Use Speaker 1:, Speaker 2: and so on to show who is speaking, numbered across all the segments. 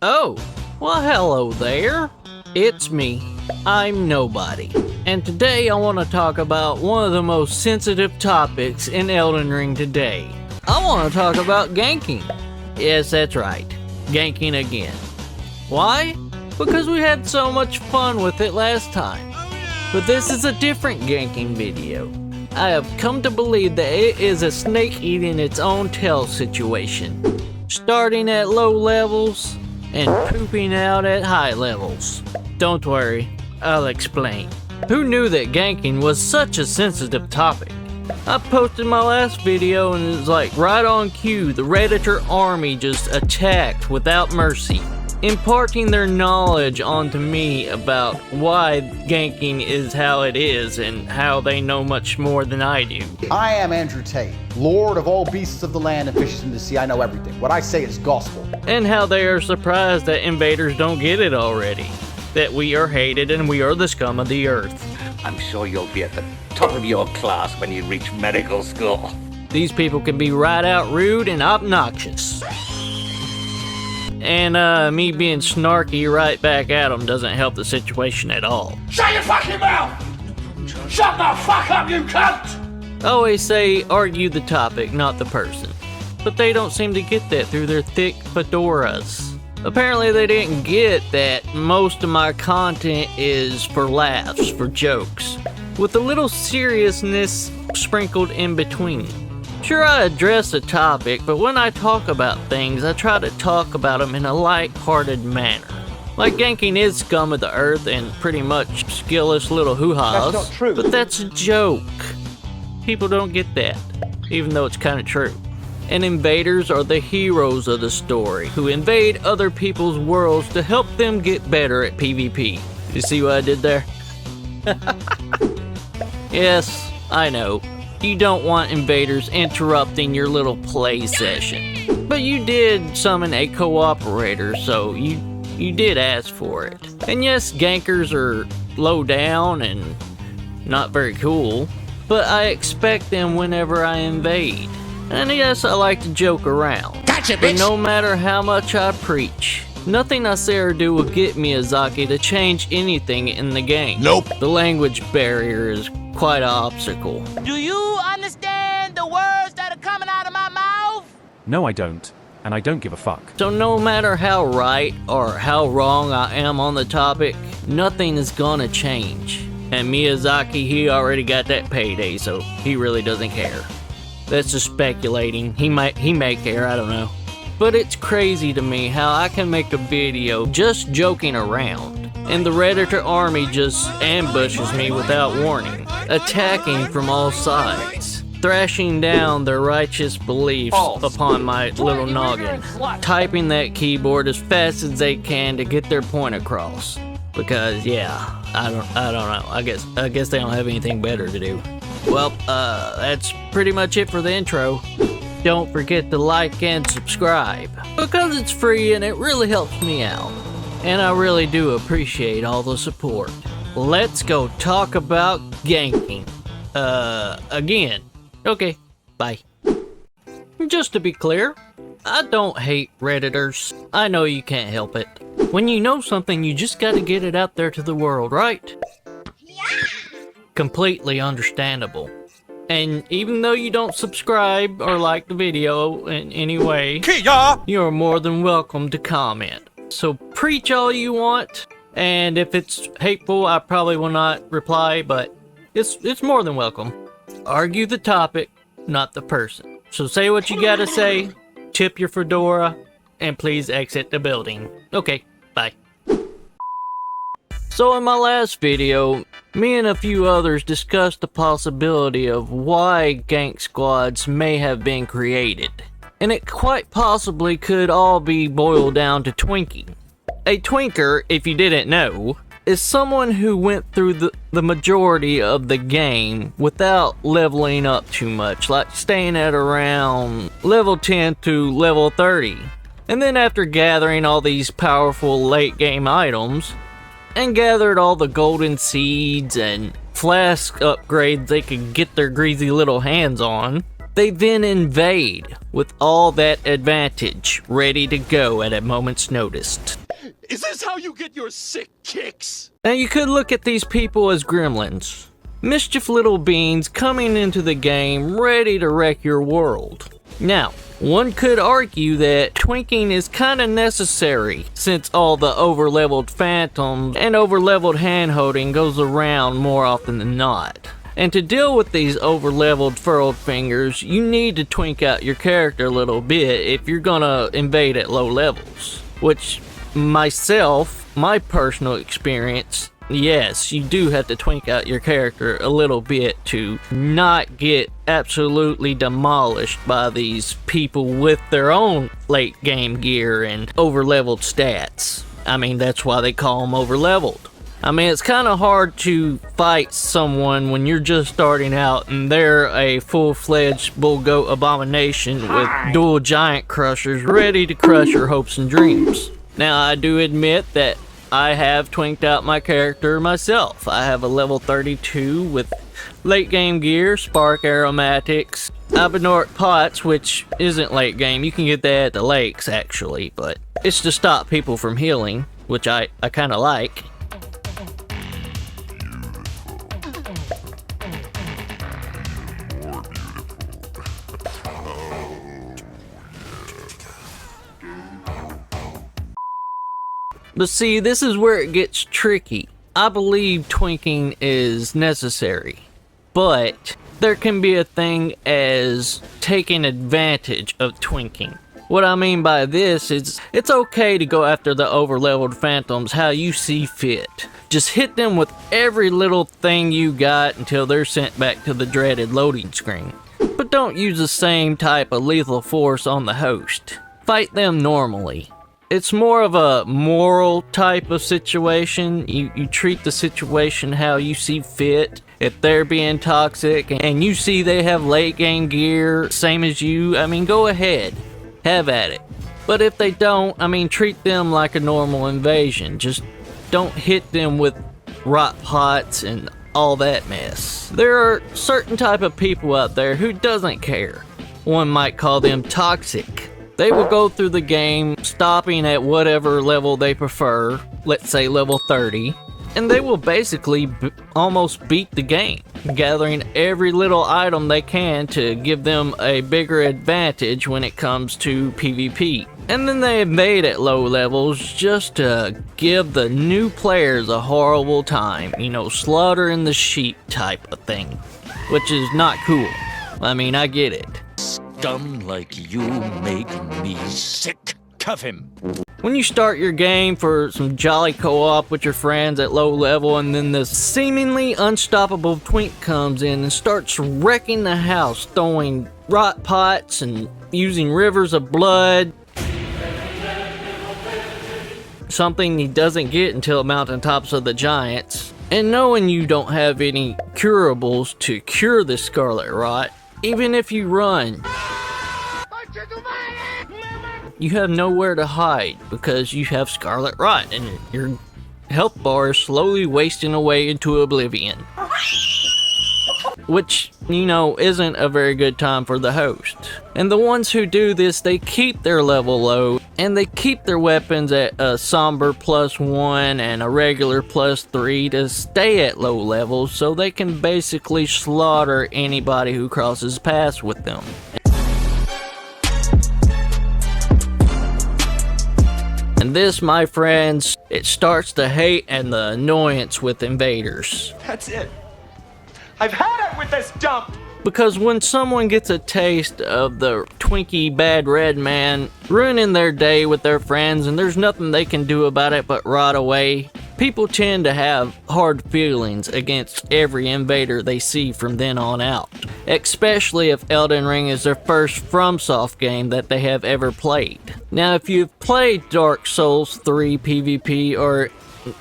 Speaker 1: Oh, well hello there. It's me. I'm Nobody. And today I want to talk about one of the most sensitive topics in Elden Ring today. I want to talk about ganking. Yes, that's right. Ganking again. Why? Because we had so much fun with it last time. But this is a different ganking video. I have come to believe that it is a snake eating its own tail situation. Starting at low levels and pooping out at high levels. Don't worry, I'll explain. Who knew that ganking was such a sensitive topic? I posted my last video and it was like right on cue, the Redditor army just attacked without mercy, imparting their knowledge onto me about why ganking is how it is and how they know much more than I do.
Speaker 2: I am Andrew Tate, Lord of all beasts of the land and fishes in the sea. I know everything. What I say is gospel.
Speaker 1: And how they are surprised that invaders don't get it already. That we are hated and we are the scum of the earth.
Speaker 3: I'm sure you'll be at the top of your class when you reach medical school.
Speaker 1: These people can be right out rude and obnoxious. And me being snarky right back at them doesn't help the situation at all.
Speaker 3: Shut your fucking mouth! Shut the fuck up, you cunt!
Speaker 1: I always say argue the topic, not the person. But they don't seem to get that through their thick fedoras. Apparently they didn't get that most of my content is for laughs, for jokes, with a little seriousness sprinkled in between. Sure, I address a topic, but when I talk about things, I try to talk about them in a light-hearted manner. Like ganking is scum of the earth and pretty much skillless little hoo-has.
Speaker 2: That's not true.
Speaker 1: But that's a joke. People don't get that, even though it's kind of true. And invaders are the heroes of the story, who invade other people's worlds to help them get better at PvP. You see what I did there? Yes, I know. You don't want invaders interrupting your little play session. But you did summon a cooperator, so you did ask for it. And yes, gankers are low down and not very cool, but I expect them whenever I invade. And yes, I like to joke around.
Speaker 3: Gotcha, bitch!
Speaker 1: But no matter how much I preach, nothing I say or do will get Miyazaki to change anything in the game.
Speaker 3: Nope.
Speaker 1: The language barrier is quite an obstacle.
Speaker 4: Do you understand the words that are coming out of my mouth?
Speaker 5: No, I don't. And I don't give a fuck.
Speaker 1: So no matter how right or how wrong I am on the topic, nothing is gonna change. And Miyazaki, he already got that payday, so he really doesn't care. That's just speculating. He may care, I don't know. But it's crazy to me how I can make a video just joking around, and the Redditor army just ambushes me without warning, attacking from all sides, thrashing down their righteous beliefs upon my little noggin, typing that keyboard as fast as they can to get their point across. Because yeah, I don't know. I guess they don't have anything better to do. Well, that's pretty much it for the intro. Don't forget to like and subscribe, because it's free and it really helps me out. And I really do appreciate all the support. Let's go talk about ganking. Again. Okay, bye. Just to be clear, I don't hate Redditors. I know you can't help it. When you know something, you just gotta get it out there to the world, right? Completely understandable. And even though you don't subscribe or like the video in any way, you are more than welcome to comment. So preach all you want, and if it's hateful, I probably will not reply, but it's more than welcome. Argue the topic, not the person. So say what you gotta say, tip your fedora, and please exit the building. Okay, bye. So in my last video, me and a few others discussed the possibility of why gank squads may have been created. And it quite possibly could all be boiled down to Twinking. A twinker, if you didn't know, is someone who went through the majority of the game without leveling up too much, like staying at around level 10 to level 30. And then after gathering all these powerful late game items, and gathered all the golden seeds and flask upgrades they could get their greasy little hands on, They then invade with all that advantage ready to go at a moment's notice.
Speaker 6: Is this how you get your sick kicks?
Speaker 1: Now you could look at these people as gremlins. Mischief little beings coming into the game ready to wreck your world. Now, one could argue that twinking is kinda necessary since all the overleveled phantoms and overleveled handholding goes around more often than not. And to deal with these overleveled furrowed fingers, you need to twink out your character a little bit if you're gonna invade at low levels. Which, myself, my personal experience, yes, you do have to twink out your character a little bit to not get absolutely demolished by these people with their own late game gear and overleveled stats. I mean, that's why they call them overleveled. I mean, it's kind of hard to fight someone when you're just starting out and they're a full-fledged bull goat abomination with dual giant crushers ready to crush your hopes and dreams. Now, I do admit that I have twinked out my character myself. I have a level 32 with late game gear, spark aromatics, Abenort pots, which isn't late game. You can get that at the lakes actually, but it's to stop people from healing, which I kind of like. But see, this is where it gets tricky. I believe twinking is necessary, but there can be a thing as taking advantage of twinking. What I mean by this is, it's okay to go after the overleveled phantoms how you see fit. Just hit them with every little thing you got until they're sent back to the dreaded loading screen. But don't use the same type of lethal force on the host. Fight them normally. It's more of a moral type of situation. You treat the situation how you see fit. If they're being toxic and you see they have late game gear, same as you, I mean, go ahead. Have at it. But if they don't, I mean, treat them like a normal invasion. Just don't hit them with rot pots and all that mess. There are certain type of people out there who doesn't care. One might call them toxic. They will go through the game, stopping at whatever level they prefer, let's say level 30, and they will basically almost beat the game, gathering every little item they can to give them a bigger advantage when it comes to PvP. And then they invade at low levels just to give the new players a horrible time, you know, slaughtering the sheep type of thing, which is not cool. I mean, I get it.
Speaker 6: Scum like you make me sick. Cuff him.
Speaker 1: When you start your game for some jolly co-op with your friends at low level and then this seemingly unstoppable twink comes in and starts wrecking the house, throwing rot pots and using rivers of blood. Something he doesn't get until mountaintops of the giants. And knowing you don't have any curables to cure the scarlet rot, even if you run, you have nowhere to hide because you have scarlet rot and your health bar is slowly wasting away into oblivion. Which, you know, isn't a very good time for the host. And the ones who do this, they keep their level low and they keep their weapons at a somber +1 and a regular +3 to stay at low levels so they can basically slaughter anybody who crosses paths with them. And this, my friends, it starts the hate and the annoyance with invaders.
Speaker 7: That's it. I've had it with this dump!
Speaker 1: Because when someone gets a taste of the Twinky bad red man ruining their day with their friends and there's nothing they can do about it but rot away, people tend to have hard feelings against every invader they see from then on out. Especially if Elden Ring is their first FromSoft game that they have ever played. Now, if you've played Dark Souls 3 PvP or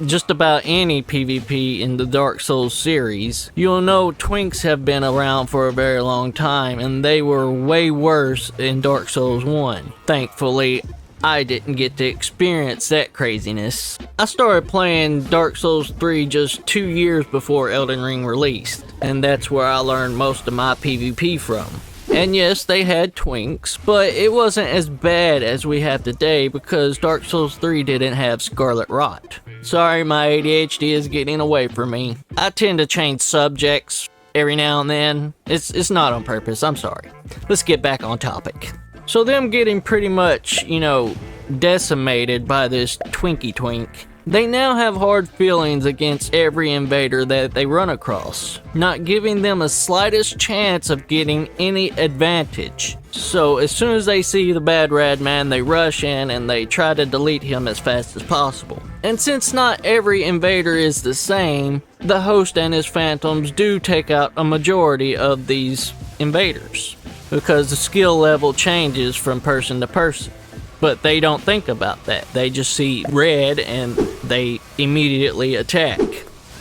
Speaker 1: just about any PvP in the Dark Souls series, you'll know twinks have been around for a very long time and they were way worse in Dark Souls 1. Thankfully, I didn't get to experience that craziness. I started playing Dark Souls 3 just 2 years before Elden Ring released, and that's where I learned most of my PvP from. And yes, they had twinks, but it wasn't as bad as we have today because Dark Souls 3 didn't have Scarlet Rot. Sorry, my ADHD is getting away from me. I tend to change subjects every now and then. It's not on purpose, I'm sorry. Let's get back on topic. So them getting pretty much, decimated by this Twinky twink, they now have hard feelings against every invader that they run across, not giving them a slightest chance of getting any advantage. So as soon as they see the bad rad man, they rush in and they try to delete him as fast as possible. And since not every invader is the same, the host and his phantoms do take out a majority of these invaders, because the skill level changes from person to person. But they don't think about that. They just see red and they immediately attack.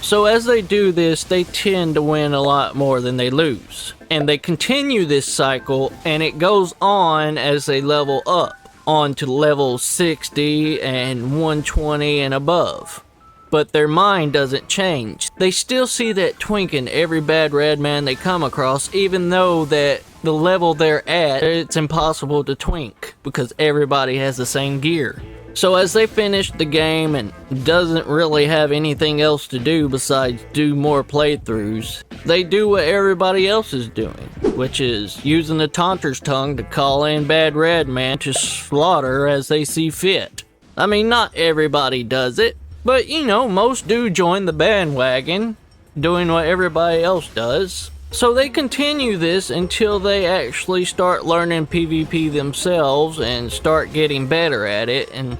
Speaker 1: So as they do this, they tend to win a lot more than they lose. And they continue this cycle, and it goes on as they level up, on to level 60 and 120 and above. But their mind doesn't change. They still see that twink in every bad red man they come across, even though that the level they're at, it's impossible to twink because everybody has the same gear. So as they finish the game and doesn't really have anything else to do besides do more playthroughs, they do what everybody else is doing, which is using the taunter's tongue to call in bad red man to slaughter as they see fit. I mean, not everybody does it, but most do join the bandwagon, doing what everybody else does. So they continue this until they actually start learning PvP themselves and start getting better at it, and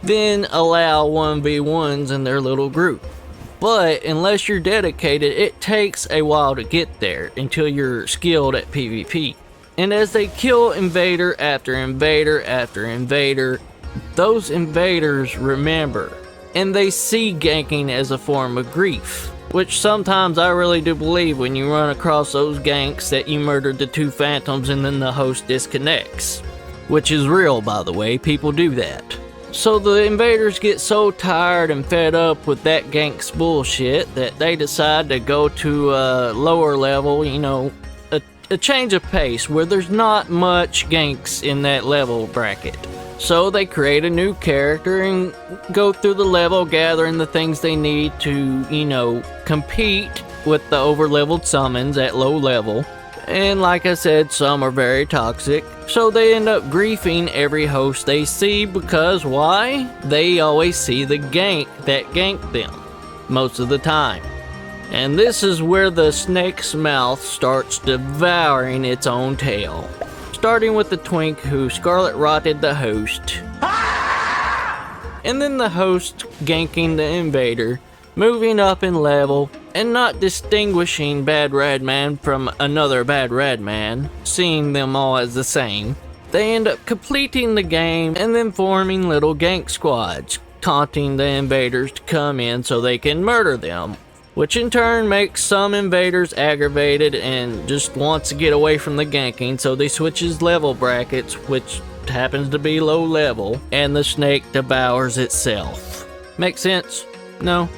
Speaker 1: then allow 1v1s in their little group. But unless you're dedicated, it takes a while to get there until you're skilled at PvP. And as they kill invader after invader after invader, those invaders remember, and they see ganking as a form of grief. Which sometimes I really do believe when you run across those ganks that you murdered the two phantoms and then the host disconnects. Which is real, by the way, people do that. So the invaders get so tired and fed up with that gank's bullshit that they decide to go to a lower level, a change of pace where there's not much ganks in that level bracket. So they create a new character and go through the level gathering the things they need to, compete with the over-leveled summons at low level. And like I said, some are very toxic. So they end up griefing every host they see because why? They always see the gank that ganked them, most of the time. And this is where the snake's mouth starts devouring its own tail. Starting with the twink who Scarlet Rotted the host. And then the host ganking the invader, moving up in level, and not distinguishing bad rad man from another bad rad man, seeing them all as the same. They end up completing the game and then forming little gank squads, taunting the invaders to come in so they can murder them. Which in turn makes some invaders aggravated and just wants to get away from the ganking, so they switches level brackets, which happens to be low level, and the snake devours itself. Make sense? No?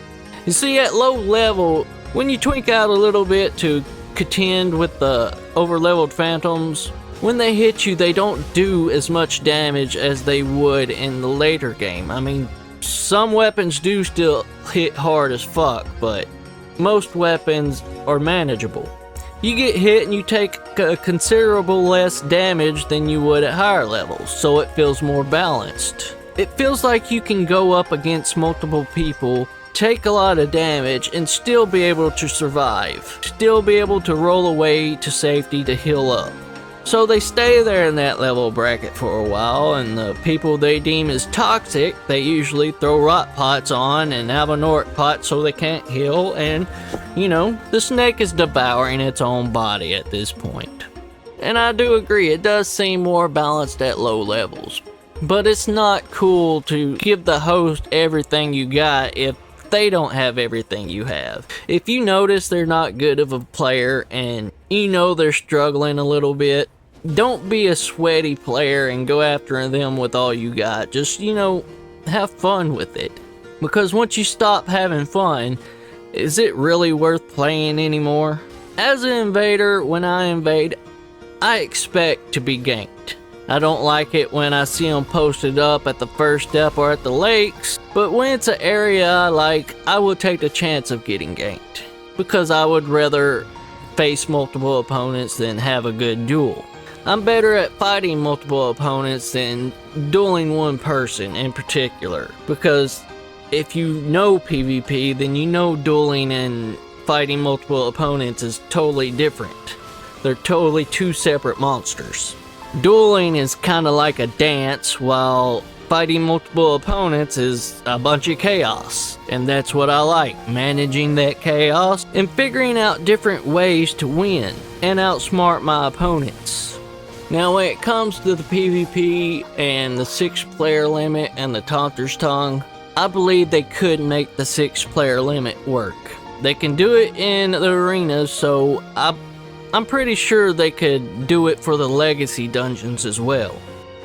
Speaker 1: You see, at low level, when you twink out a little bit to contend with the over-leveled phantoms, when they hit you, they don't do as much damage as they would in the later game. I mean, some weapons do still hit hard as fuck, but most weapons are manageable. You get hit and you take a considerable less damage than you would at higher levels, so it feels more balanced. It feels like you can go up against multiple people, take a lot of damage, and still be able to survive. Still be able to roll away to safety to heal up. So they stay there in that level bracket for a while, and the people they deem as toxic, they usually throw rot pots on and have an orc pot so they can't heal, and, the snake is devouring its own body at this point. And I do agree, it does seem more balanced at low levels. But it's not cool to give the host everything you got if they don't have everything you have. If you notice they're not good of a player and they're struggling a little bit, don't be a sweaty player and go after them with all you got. Just, have fun with it. Because once you stop having fun, is it really worth playing anymore? As an invader, when I invade, I expect to be ganked. I don't like it when I see them posted up at the first step or at the lakes, but when it's an area I like, I will take the chance of getting ganked, because I would rather face multiple opponents than have a good duel. I'm better at fighting multiple opponents than dueling one person in particular, because if you know PvP, then you know dueling and fighting multiple opponents is totally different. They're totally two separate monsters. Dueling is kind of like a dance, while fighting multiple opponents is a bunch of chaos. And that's what I like, managing that chaos and figuring out different ways to win and outsmart my opponents. Now when it comes to the PvP and the 6-player limit and the Taunter's Tongue, I believe they could make the 6-player limit work. They can do it in the arenas, so I'm pretty sure they could do it for the legacy dungeons as well.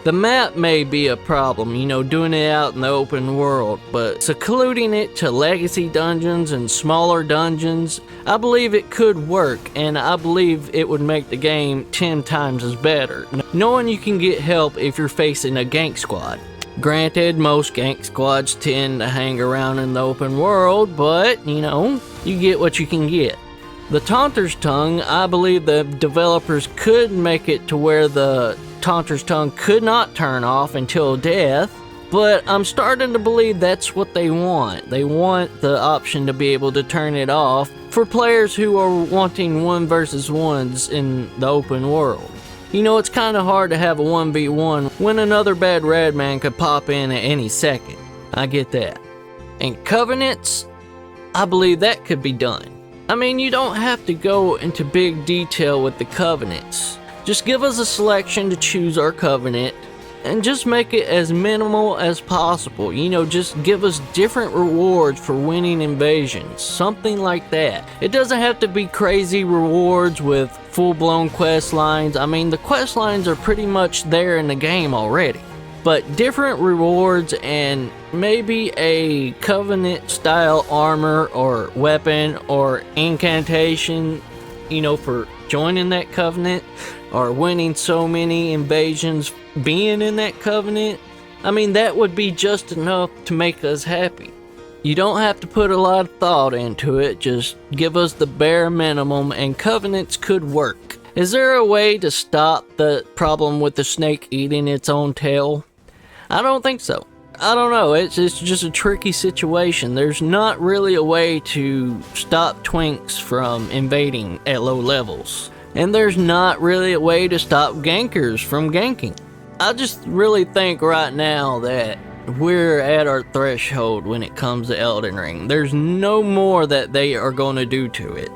Speaker 1: The map may be a problem, doing it out in the open world, but secluding it to legacy dungeons and smaller dungeons, I believe it could work, and I believe it would make the game 10 times as better, knowing you can get help if you're facing a gank squad. Granted, most gank squads tend to hang around in the open world, but, you get what you can get. The Taunter's Tongue, I believe the developers could make it to where the Taunter's Tongue could not turn off until death, but I'm starting to believe that's what they want. They want the option to be able to turn it off for players who are wanting 1 versus 1s in the open world. It's kind of hard to have a 1v1 when another bad red man could pop in at any second. I get that. And covenants, I believe that could be done. You don't have to go into big detail with the covenants. Just give us a selection to choose our covenant and just make it as minimal as possible. Just give us different rewards for winning invasions, something like that. It doesn't have to be crazy rewards with full-blown quest lines. The quest lines are pretty much there in the game already. But different rewards and maybe a covenant style armor or weapon or incantation, for joining that covenant or winning so many invasions being in that covenant. That would be just enough to make us happy. You don't have to put a lot of thought into it, just give us the bare minimum and covenants could work. Is there a way to stop the problem with the snake eating its own tail? I don't think so. I don't know, it's just a tricky situation. There's not really a way to stop twinks from invading at low levels. And there's not really a way to stop gankers from ganking. I just really think right now that we're at our threshold when it comes to Elden Ring. There's no more that they are going to do to it.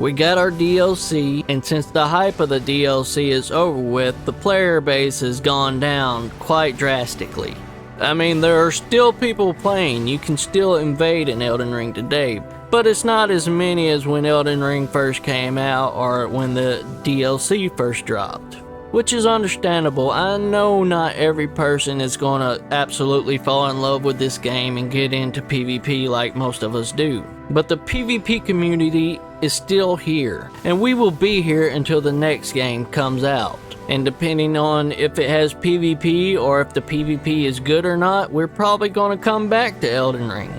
Speaker 1: We got our DLC, and since the hype of the DLC is over with, the player base has gone down quite drastically. There are still people playing. You can still invade in Elden Ring today, but it's not as many as when Elden Ring first came out or when the DLC first dropped, which is understandable. I know not every person is going to absolutely fall in love with this game and get into PvP like most of us do, but the PvP community is still here, and we will be here until the next game comes out. And depending on if it has PvP or if the PvP is good or not, we're probably going to come back to Elden Ring.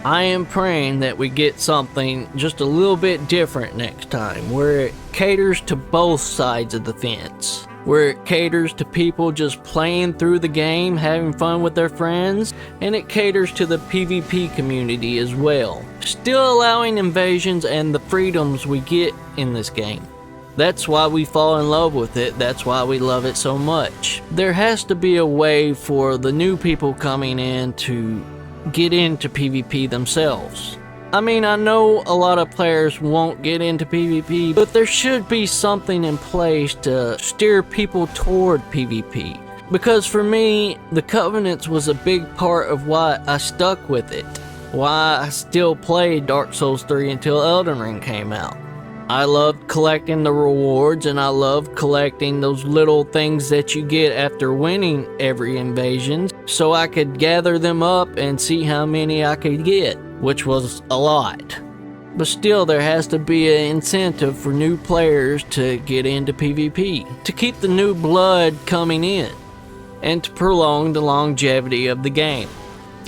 Speaker 1: I am praying that we get something just a little bit different next time, where it caters to both sides of the fence. Where it caters to people just playing through the game, having fun with their friends, and it caters to the PvP community as well, still allowing invasions and the freedoms we get in this game. That's why we fall in love with it, that's why we love it so much. There has to be a way for the new people coming in to get into PvP themselves. I know a lot of players won't get into PvP, but there should be something in place to steer people toward PvP. Because for me, the Covenants was a big part of why I stuck with it. Why I still played Dark Souls 3 until Elden Ring came out. I loved collecting the rewards, and I loved collecting those little things that you get after winning every invasion, so I could gather them up and see how many I could get, which was a lot. But still, there has to be an incentive for new players to get into PvP, to keep the new blood coming in, and to prolong the longevity of the game.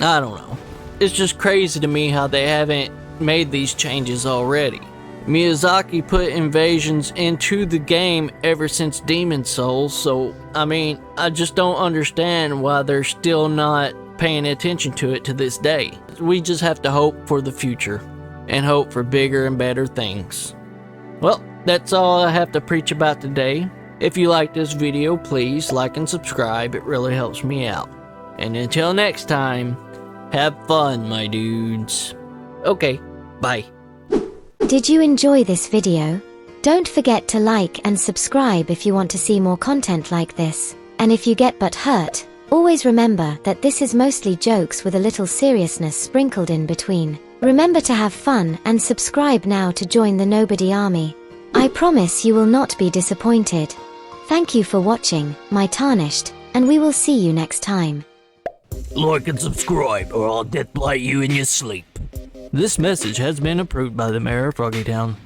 Speaker 1: I don't know. It's just crazy to me how they haven't made these changes already. Miyazaki put invasions into the game ever since Demon Souls, so I mean, I just don't understand why they're still not paying attention to it to this day. We just have to hope for the future and hope for bigger and better things. Well, that's all I have to preach about today. If you like this video, please like and subscribe. It really helps me out. And until next time, have fun, my dudes. Okay, bye.
Speaker 8: Did you enjoy this video? Don't forget to like and subscribe if you want to see more content like this. And if you get but hurt, always remember that this is mostly jokes with a little seriousness sprinkled in between. Remember to have fun and subscribe now to join the Nobody Army. I promise you will not be disappointed. Thank you for watching, my tarnished, and we will see you next time.
Speaker 1: Like and subscribe or I'll deathblight you in your sleep. This message has been approved by the mayor of Froggytown.